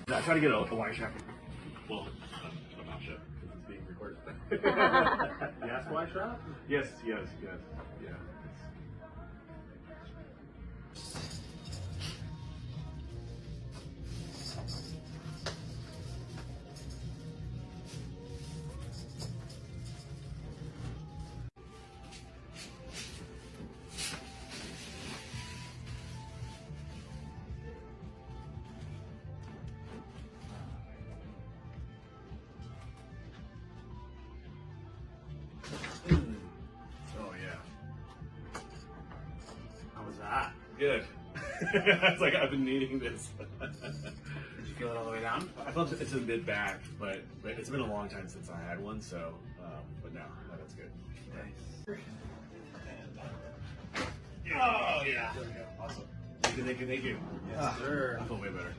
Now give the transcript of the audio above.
I try to get a wide shot. Well, I'm not sure because it's being recorded. Yes, wide shot? Yes. Yeah. Oh yeah. How was that? Good. It's like I've been needing this. Did you feel it all the way down? I felt it's a mid back, but it's been a long time since I had one, so but no, that's good. Nice. Oh yeah. There we go. Awesome. Thank you. Yes, sir. I feel way better.